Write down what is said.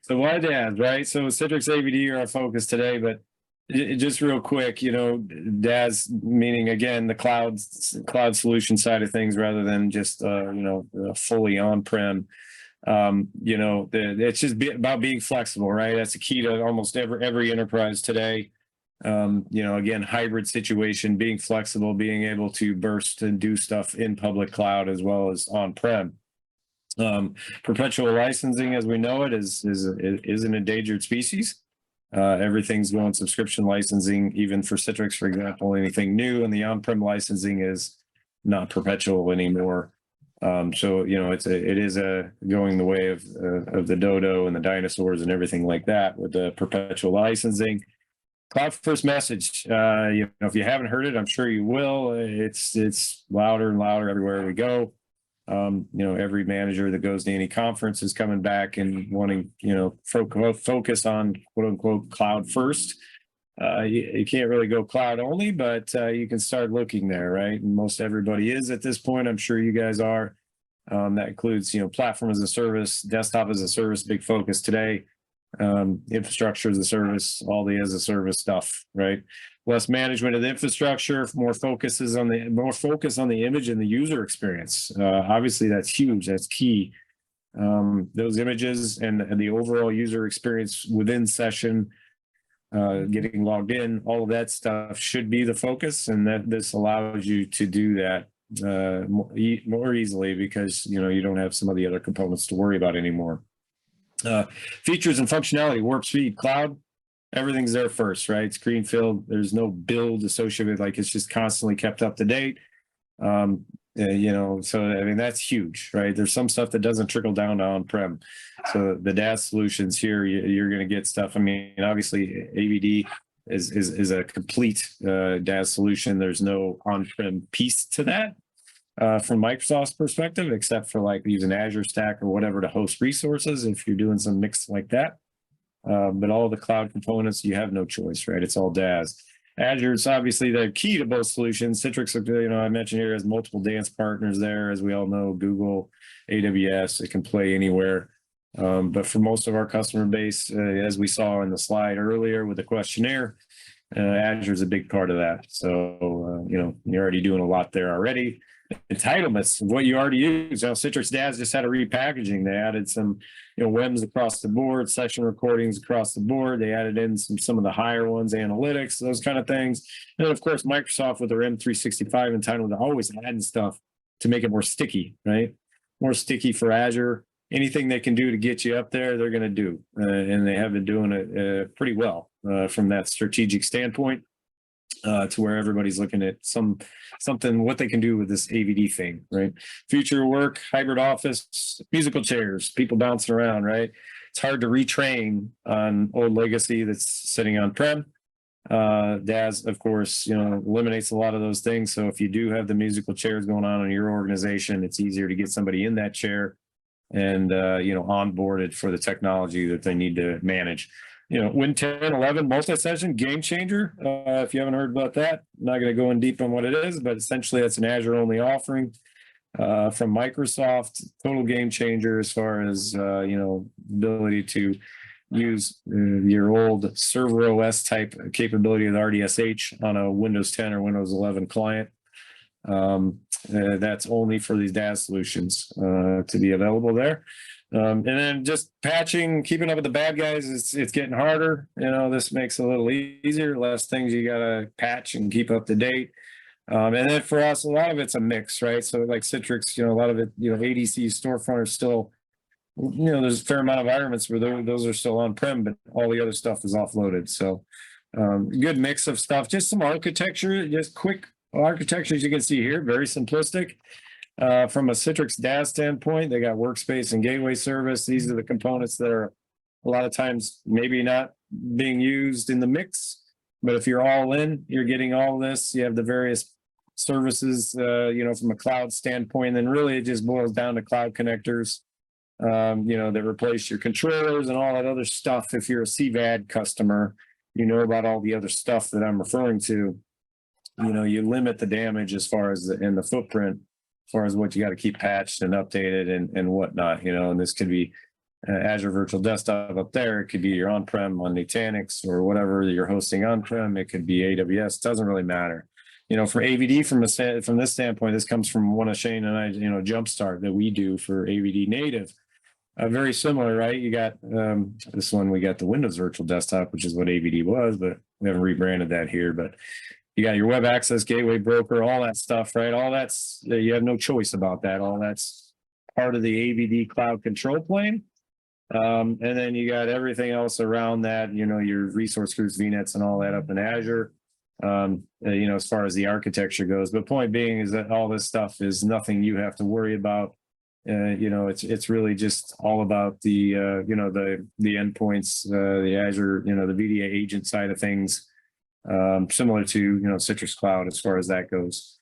So why DaaS, right? So Citrix AVD are our focus today, but just real quick, DaaS meaning again the cloud solution side of things rather than just fully on-prem. It's just about being flexible, right? That's the key to almost every enterprise today. Again, hybrid situation, being flexible, being able to burst and do stuff in public cloud as well as on-prem. Perpetual licensing, as we know it, is an endangered species. Everything's going subscription licensing, even for Citrix, for example. Anything new, and the on-prem licensing is not perpetual anymore. So it is going the way of the dodo and the dinosaurs and everything like that with the perpetual licensing. Cloud first message. If you haven't heard it, I'm sure you will. It's louder and louder everywhere we go. Every manager that goes to any conference is coming back and wanting, focus on quote unquote cloud first. You can't really go cloud only, but you can start looking there, right? And most everybody is at this point. I'm sure you guys are. That includes, platform as a service, desktop as a service, big focus today. Infrastructure as a service, all the as a service stuff, right? Less management of the infrastructure, more focus on the image and the user experience. Obviously, that's huge. That's key. Those images and the overall user experience within session, getting logged in, all of that stuff should be the focus, and that this allows you to do that more easily because you don't have some of the other components to worry about anymore. Features and functionality, warp speed, cloud, everything's there first, right? It's greenfield. There's no build associated, like it's just constantly kept up to date. So I mean, that's huge, right? There's some stuff that doesn't trickle down to on-prem. So the DaaS solutions here, you're going to get stuff. I mean, obviously AVD is a complete DaaS solution. There's no on-prem piece to that. From Microsoft's perspective, except for like using Azure Stack or whatever to host resources, if you're doing some mix like that. But all the cloud components, you have no choice, right? It's all DaaS. Azure is obviously the key to both solutions. Citrix, I mentioned here, has multiple dance partners there, as we all know, Google, AWS, it can play anywhere. But for most of our customer base, as we saw in the slide earlier with the questionnaire, Azure is a big part of that. So, you're already doing a lot there already. Entitlements of what you already use. Citrix DaaS just had a repackaging. They added some, WEMs across the board, session recordings across the board. They added in some of the higher ones, analytics, those kind of things. And then, of course, Microsoft with their M365 entitlement, they're always adding stuff to make it more sticky, right? More sticky for Azure. Anything they can do to get you up there, they're going to do. And they have been doing it pretty well from that strategic standpoint. To where everybody's looking at what they can do with this AVD thing, right? Future work, hybrid office, musical chairs, people bouncing around, right? It's hard to retrain on old legacy that's sitting on-prem. DaaS, of course, eliminates a lot of those things. So if you do have the musical chairs going on in your organization, it's easier to get somebody in that chair and, onboarded for the technology that they need to manage. Win 10, 11 multi-session game changer. If you haven't heard about that, I'm not going to go in deep on what it is, but essentially it's an Azure only offering from Microsoft. Total game changer as far as ability to use your old server OS type capability with RDSH on a Windows 10 or Windows 11 client. That's only for these DaaS solutions to be available there. And then just patching, keeping up with the bad guys, it's getting harder. This makes it a little easier, less things you got to patch and keep up to date. And then for us, a lot of it's a mix, right? So like Citrix, a lot of it, ADC storefront are still, there's a fair amount of environments where those are still on-prem, but all the other stuff is offloaded. So good mix of stuff, just some architecture, just quick architecture, as you can see here, very simplistic. From a Citrix DaaS standpoint, they got workspace and gateway service. These are the components that are a lot of times maybe not being used in the mix, but if you're all in, you're getting all this. You have the various services, from a cloud standpoint, and then really it just boils down to cloud connectors, that replace your controllers and all that other stuff. If you're a CVAD customer, about all the other stuff that I'm referring to. You limit the damage as far as in the footprint, as far as what you got to keep patched and updated and whatnot, and this could be Azure Virtual Desktop up there. It could be your on-prem on Nutanix or whatever you're hosting on-prem. It could be AWS. Doesn't really matter. You know, for AVD, from this standpoint, this comes from one of Shane and I, you know, Jumpstart that we do for AVD native. Very similar, right? You got this one, we got the Windows Virtual Desktop, which is what AVD was, but we haven't rebranded that here. But you got your web access gateway broker, all that stuff, right? All that's, you have no choice about that. All that's part of the AVD cloud control plane. And then you got everything else around that, you know, your resource groups, VNets and all that up in Azure, you know, as far as the architecture goes. But point being is that all this stuff is nothing you have to worry about. You know, it's really just all about the, you know, the endpoints, the Azure, you know, the VDA agent side of things, similar to, you know, Citrix Cloud as far as that goes.